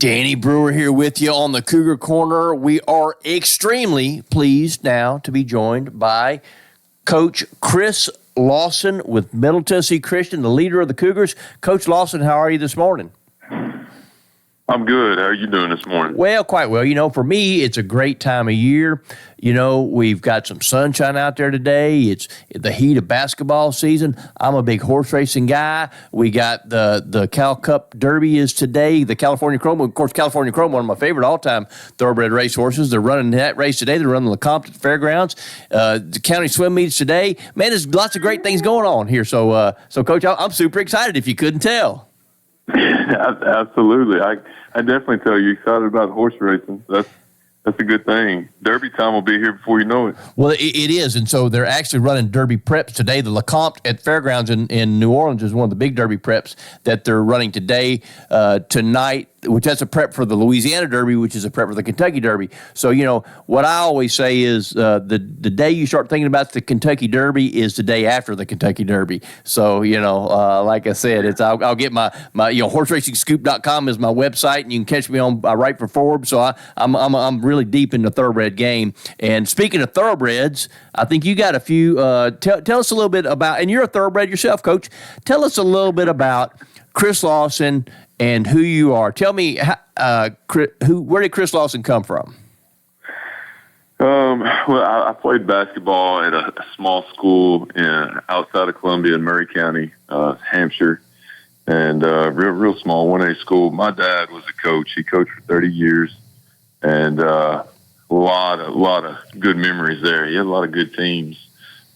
Danny Brewer here with you on the Cougar Corner. We are extremely pleased now to be joined by Coach Chris Lawson with Middle Tennessee Christian, the leader of the Cougars. Coach Lawson, how are you this morning? I'm good. How are you doing this morning? Well, quite well. You know, for me, it's a great time of year. You know, we've got some sunshine out there today. It's the heat of basketball season. I'm a big horse racing guy. We got the Cal Cup Derby is today, the California Chrome. Of course, California Chrome, one of my favorite all-time thoroughbred racehorses. They're running that race today. They're running the Lecompton at the fairgrounds. The county swim meets today. Man, there's lots of great things going on here. So, Coach, I'm super excited if you couldn't tell. Absolutely. I definitely tell you excited about horse racing. That's a good thing. Derby time will be here before you know it. Well, it is, and so they're actually running Derby preps today. The Lecompton at Fairgrounds in New Orleans is one of the big Derby preps that they're running today, tonight, which that's a prep for the Louisiana Derby, which is a prep for the Kentucky Derby. So, you know, what I always say is the day you start thinking about the Kentucky Derby is the day after the Kentucky Derby. So, you know, like I said, I'll get my horseracing-scoop.com is my website, and you can catch me on Right for Forbes. So I'm really deep in the thoroughbred game. And speaking of thoroughbreds, I think you got a few. Tell us a little bit about, and you're a thoroughbred yourself, Coach. Tell us a little bit about Chris Lawson and who you are. Tell me, where did Chris Lawson come from? Well, I played basketball at a small school outside of Columbia in Murray County, Hampshire, and real small 1A school. My dad was a coach. He coached for 30 years, and a lot of good memories there. He had a lot of good teams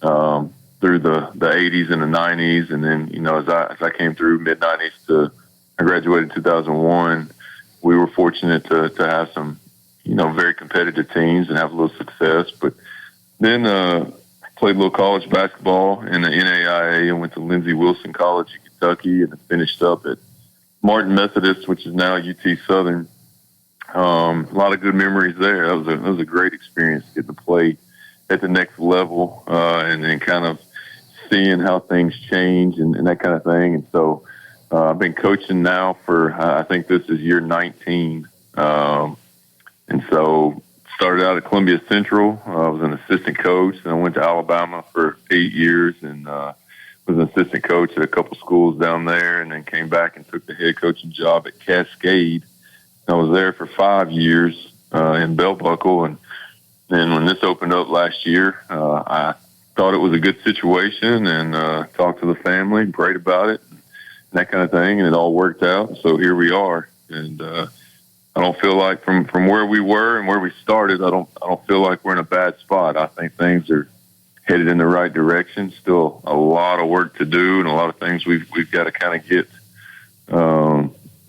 through the 80s and the 90s, and then, you know, as I came through mid-90s I graduated in 2001. We were fortunate to have some, you know, very competitive teams and have a little success. But then played a little college basketball in the NAIA and went to Lindsey Wilson College in Kentucky, and finished up at Martin Methodist, which is now UT Southern. A lot of good memories there. That was a great experience getting to play at the next level, and then kind of seeing how things change and that kind of thing. And so I've been coaching now for, I think this is year 19. And so started out at Columbia Central. I was an assistant coach, and I went to Alabama for 8 years and was an assistant coach at a couple schools down there, and then came back and took the head coaching job at Cascade. I was there for 5 years in Bell Buckle, and then when this opened up last year, I thought it was a good situation and talked to the family, prayed about it, and that kind of thing, and it all worked out. So here we are, and I don't feel like from where we were and where we started, I don't feel like we're in a bad spot. I think things are headed in the right direction. Still a lot of work to do and a lot of things we've got to kind of get,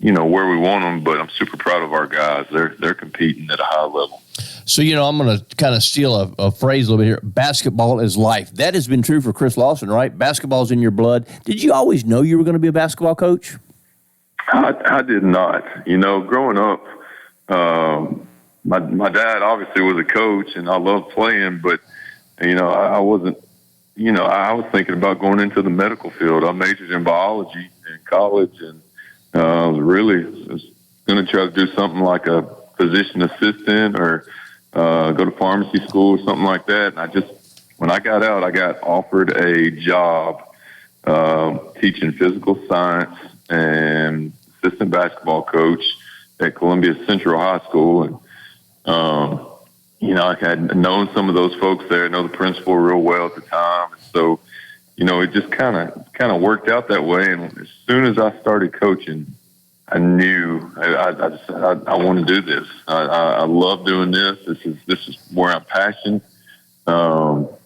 you know, where we want them. But I'm super proud of our guys. They're competing at a high level. So, you know, I'm going to kind of steal a phrase a little bit here. Basketball is life. That has been true for Chris Lawson, right? Basketball's in your blood. Did you always know you were going to be a basketball coach? I did not. You know, growing up, my dad obviously was a coach, and I loved playing, but, you know, I wasn't, you know, I was thinking about going into the medical field. I majored in biology in college, and I was going to try to do something like a physician assistant or go to pharmacy school or something like that. And when I got out, I got offered a job teaching physical science and assistant basketball coach at Columbia Central High School. And, you know, I had known some of those folks there, I know the principal real well at the time. And so, you know, it just kind of worked out that way. And as soon as I started coaching, I knew I want to do this. I love doing this. This is where I'm passionate. So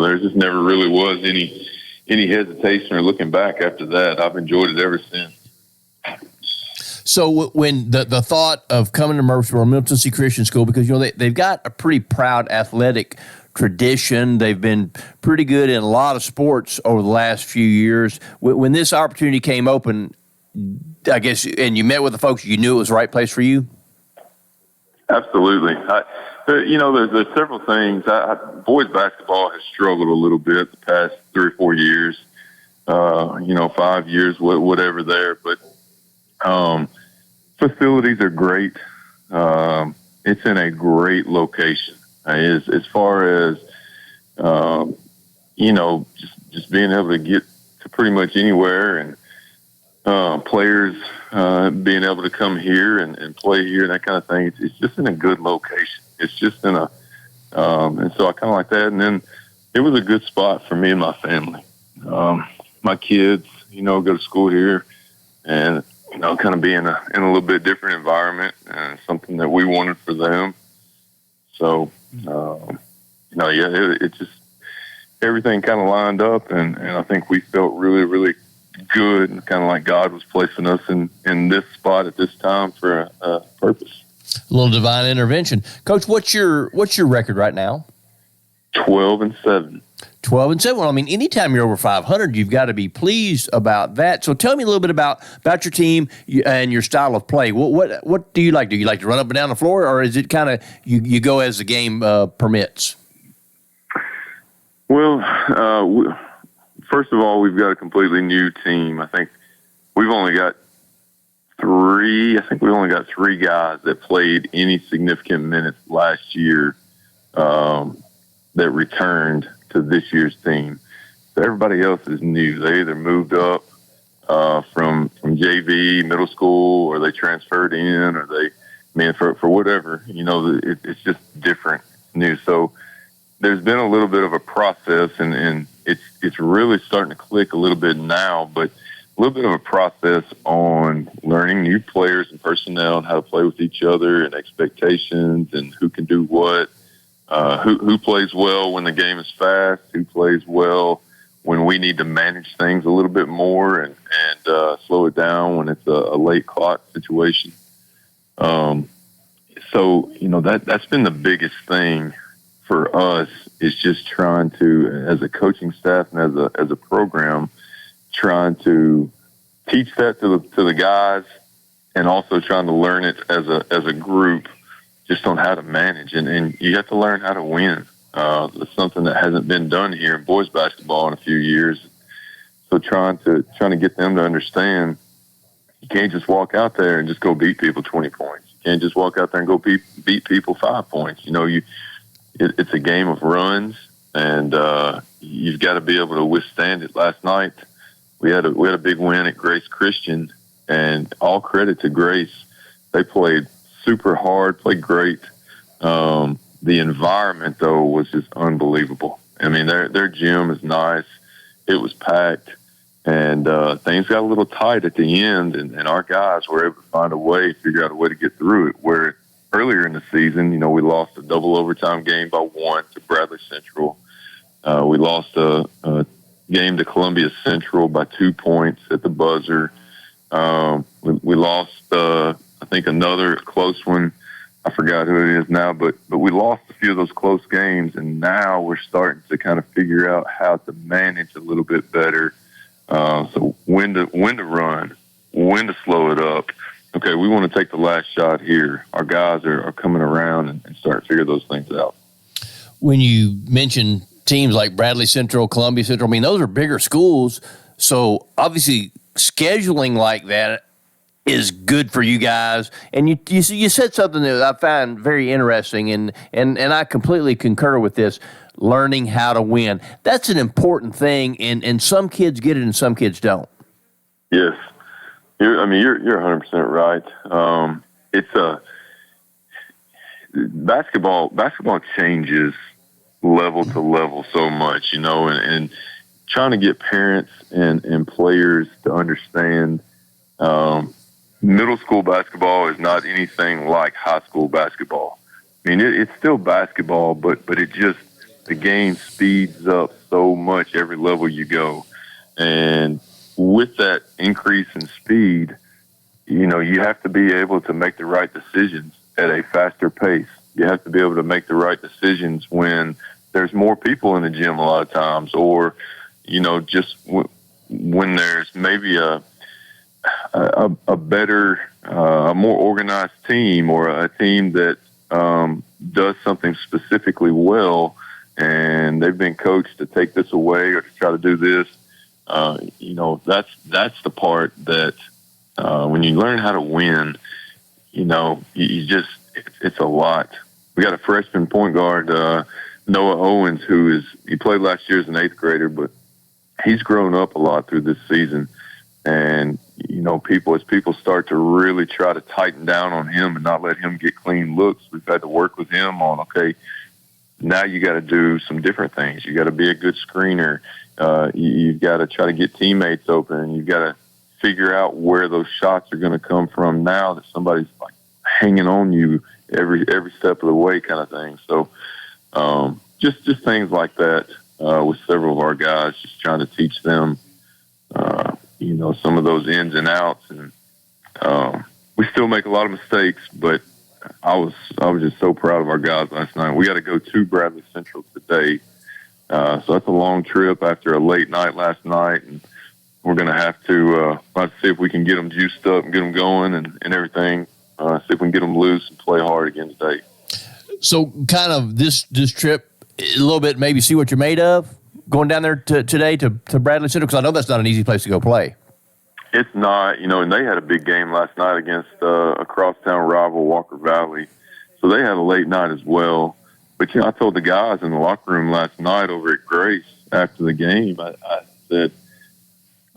there just never really was any hesitation or looking back after that. I've enjoyed it ever since. So when the thought of coming to Murfreesboro, Middle Tennessee Christian School, because, you know, they've got a pretty proud athletic tradition. They've been pretty good in a lot of sports over the last few years. When this opportunity came open, I guess, and you met with the folks, you knew it was the right place for you? Absolutely. You know, there's several things. Boys basketball has struggled a little bit the past 3 or 4 years, you know, 5 years, whatever there. But Facilities are great. It's in a great location. As far as just being able to get to pretty much anywhere, and players being able to come here and play here and that kind of thing. It's just in a good location. It's just in a and so I kind of like that. And then it was a good spot for me and my family. My kids, go to school here, and kind of be in a little bit different environment, and something that we wanted for them. So, it just everything kind of lined up, and I think we felt really, really good, and kind of like God was placing us in this spot at this time for a purpose. A little divine intervention. Coach, what's your record right now? 12-7. 12-7. Well, I mean, anytime you're over 500, you've got to be pleased about that. So tell me a little bit about your team and your style of play. What do you like? Do you like to run up and down the floor, or is it kind of you go as the game permits? Well, first of all, we've got a completely new team. I think we've only got three guys that played any significant minutes last year that returned to this year's team. So everybody else is new. They either moved up from JV, middle school, or they transferred in, or for whatever, it's just different, new. So there's been a little bit of a process, and it's really starting to click a little bit now, but a little bit of a process on learning new players and personnel and how to play with each other and expectations and who can do what. Who plays well when the game is fast, who plays well when we need to manage things a little bit more and slow it down when it's a late clock situation. So, that's been the biggest thing for us, is just trying to, as a coaching staff and as a program, trying to teach that to the guys, and also trying to learn it as a group, just on how to manage, and you have to learn how to win. It's something that hasn't been done here in boys basketball in a few years. So trying to get them to understand, you can't just walk out there and just go beat people 20 points. You can't just walk out there and go beat people 5 points. It's a game of runs, and you've got to be able to withstand it. Last night we had a big win at Grace Christian, and all credit to Grace. They played super hard, played great. The environment, though, was just unbelievable. I mean, their gym is nice. It was packed, and things got a little tight at the end, and our guys were able to figure out a way to get through it. Where earlier in the season, we lost a double overtime game by 1 to Bradley Central. We lost a game to Columbia Central by 2 points at the buzzer. We lost, I think, another close one. I forgot who it is now, but we lost a few of those close games, and now we're starting to kind of figure out how to manage a little bit better. So when to run, when to slow it up. Okay, we want to take the last shot here. Our guys are coming around and start to figure those things out. When you mention teams like Bradley Central, Columbia Central, I mean, those are bigger schools, so obviously scheduling like that is good for you guys. And you said something that I find very interesting, and I completely concur with this, learning how to win. That's an important thing, and some kids get it and some kids don't. Yes. You're 100% right. It's basketball changes level to level so much, and trying to get parents and players to understand, middle school basketball is not anything like high school basketball. I mean, it's still basketball, but the game speeds up so much every level you go. And with that increase in speed, you have to be able to make the right decisions at a faster pace. You have to be able to make the right decisions when there's more people in the gym a lot of times, or, just when there's maybe a better, a more organized team, or a team that does something specifically well, and they've been coached to take this away or to try to do this. That's the part that when you learn how to win, it's a lot. We got a freshman point guard, Noah Owens, he played last year as an 8th grader, but he's grown up a lot through this season. And, as people start to really try to tighten down on him and not let him get clean looks, we've had to work with him on, okay, now you got to do some different things. You got to be a good screener. You've got to try to get teammates open. You've got to figure out where those shots are going to come from now that somebody's like hanging on you every step of the way, kind of thing. So just things like that with several of our guys, just trying to teach them, some of those ins and outs. And we still make a lot of mistakes, but I was just so proud of our guys last night. We got to go to Bradley Central today. So that's a long trip after a late night last night, and we're going to have to see if we can get them juiced up and get them going and everything. See if we can get them loose and play hard again today. So kind of this trip, a little bit, maybe see what you're made of going down there today to Bradley Central, because I know that's not an easy place to go play. It's not, and they had a big game last night against a crosstown rival, Walker Valley. So they had a late night as well. But, I told the guys in the locker room last night over at Grace after the game, I said,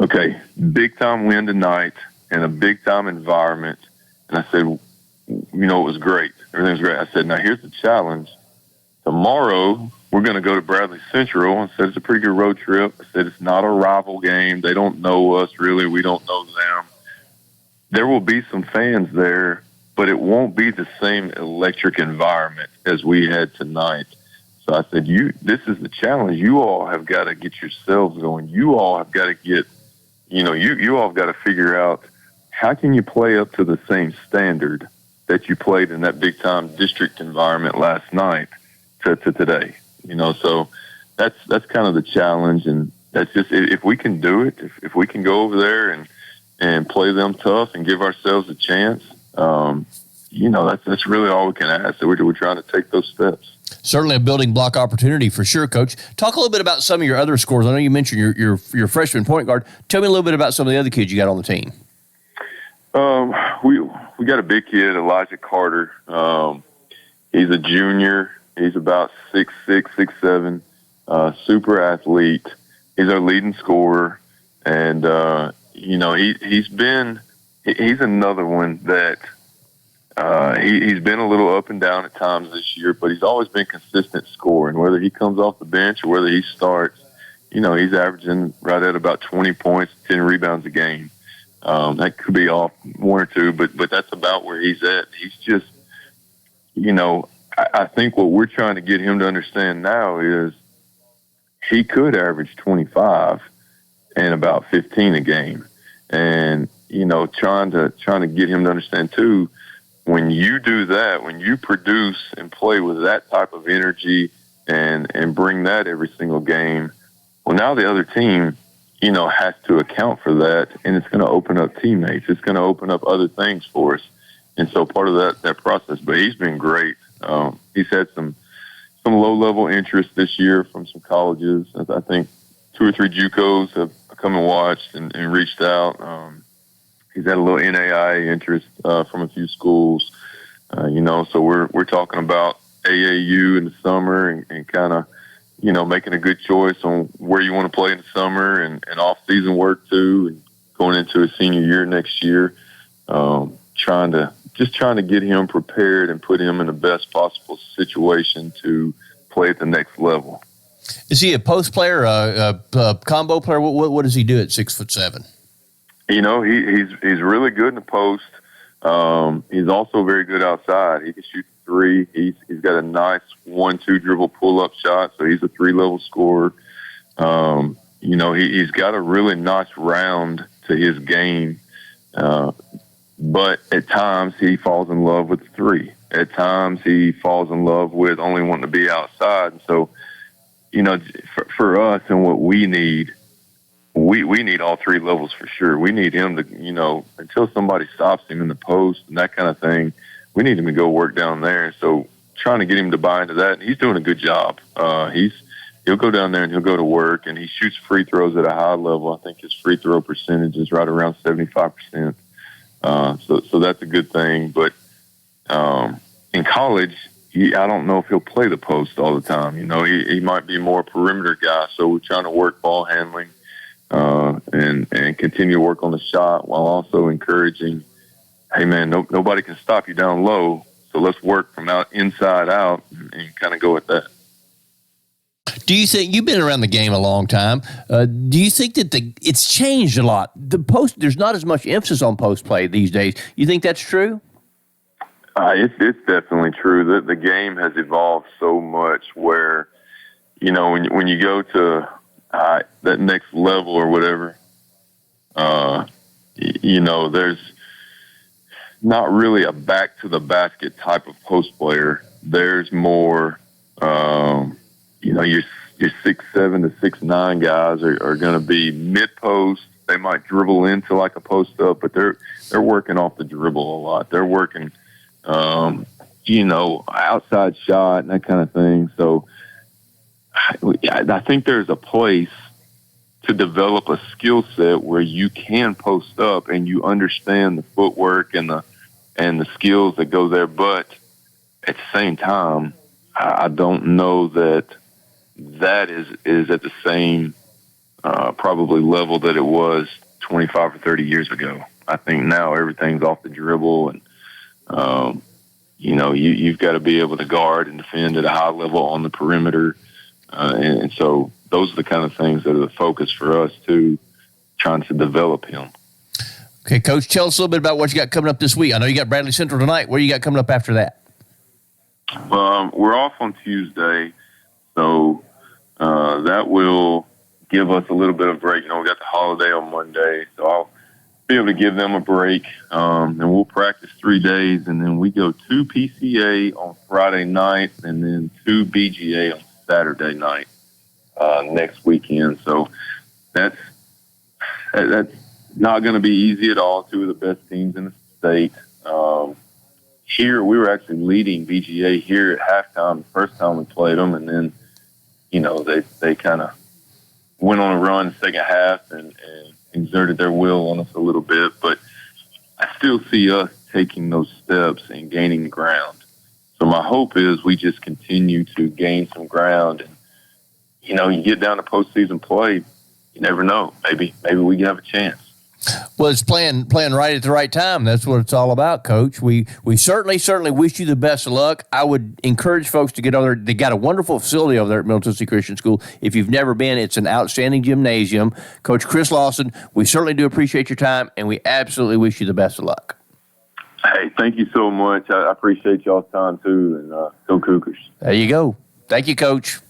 okay, big-time win tonight and a big-time environment. And I said, it was great. Everything was great. I said, now here's the challenge. Tomorrow, we're going to go to Bradley Central. I said, it's a pretty good road trip. I said, it's not a rival game. They don't know us, really. We don't know them. There will be some fans there, but it won't be the same electric environment as we had tonight. So I said, this is the challenge. You all have got to get yourselves going. You all have got to get, you all have got to figure out how can you play up to the same standard that you played in that big-time district environment last night to today. So that's kind of the challenge, and that's just, if we can do it, if we can go over there and play them tough and give ourselves a chance, that's really all we can ask. So we're trying to take those steps. Certainly a building block opportunity for sure, Coach. Talk a little bit about some of your other scores. I know you mentioned your freshman point guard. Tell me a little bit about some of the other kids you got on the team. We got a big kid, Elijah Carter. He's a junior. He's about 6'6", 6'7", super athlete. He's our leading scorer. And, he's another one that he's been a little up and down at times this year, but he's always been consistent scoring. Whether he comes off the bench or whether he starts, he's averaging right at about 20 points, 10 rebounds a game. That could be off one or two, but that's about where he's at. He's just, I think what we're trying to get him to understand now is he could average 25 and about 15 a game. And, trying to get him to understand too, when you do that, when you produce and play with that type of energy and bring that every single game, well, now the other team, has to account for that, and it's going to open up teammates. It's going to open up other things for us. And so part of that process, but he's been great. He's had some low-level interest this year from some colleges. I think 2 or 3 JUCOs have come and watched and reached out. He's had a little NAIA interest from a few schools. So we're talking about AAU in the summer and kind of, making a good choice on where you want to play in the summer and off-season work too, and going into a senior year next year. Trying to get him prepared and put him in the best possible situation to play at the next level. Is he a post player, a combo player? What does he do at 6'7"? He's really good in the post. He's also very good outside. He can shoot 3. He's got a nice 1-2 dribble pull-up shot, so he's a 3-level scorer. He's got a really nice round to his game. But at times he falls in love with 3. At times he falls in love with only wanting to be outside. And so, for us and what we need, we need all 3 levels for sure. We need him to, until somebody stops him in the post and that kind of thing, we need him to go work down there. So trying to get him to buy into that, and he's doing a good job. He'll go down there and he'll go to work, and he shoots free throws at a high level. I think his free throw percentage is right around 75%. So that's a good thing. But In college, I don't know if he'll play the post all the time. He might be more a perimeter guy. So we're trying to work ball handling and continue to work on the shot while also encouraging, hey, man, nobody can stop you down low. So let's work from inside out and kind of go with that. Do you think, you've been around the game a long time, do you think that it's changed a lot? There's not as much emphasis on post play these days. You think that's true? It's definitely true. The game has evolved so much where, when you go to that next level or whatever, there's not really a back to the basket type of post player. There's more, your 6'7" to 6'9" guys are going to be mid post. They might dribble into like a post up, but they're working off the dribble a lot. They're working, outside shot and that kind of thing. So I think there's a place to develop a skill set where you can post up and you understand the footwork and the skills that go there. But at the same time, I don't know that is at the same probably level that it was 25 or 30 years ago. I think now everything's off the dribble, and you've got to be able to guard and defend at a high level on the perimeter, and so those are the kind of things that are the focus for us too, trying to develop him. Okay, Coach, tell us a little bit about what you got coming up this week. I know you got Bradley Central tonight. What do you got coming up after that? We're off on Tuesday, so that will give us a little bit of break. We got the holiday on Monday, so I'll be able to give them a break, and we'll practice 3 days, and then we go to PCA on Friday night, and then to BGA on Saturday night next weekend. So that's not going to be easy at all. Two of the best teams in the state. Here, we were actually leading BGA here at halftime the first time we played them, and then they kind of went on a run in the second half and exerted their will on us a little bit. But I still see us taking those steps and gaining ground. So my hope is we just continue to gain some ground. And, you get down to postseason play, you never know. Maybe we can have a chance. Well, it's playing right at the right time. That's what it's all about, Coach. We certainly wish you the best of luck. I would encourage folks to get over there. They got a wonderful facility over there at Middle Tennessee Christian School. If you've never been, it's an outstanding gymnasium. Coach Chris Lawson, we certainly do appreciate your time, and we absolutely wish you the best of luck. Hey, thank you so much. I appreciate y'all's time, too, and go Cougars. There you go. Thank you, Coach.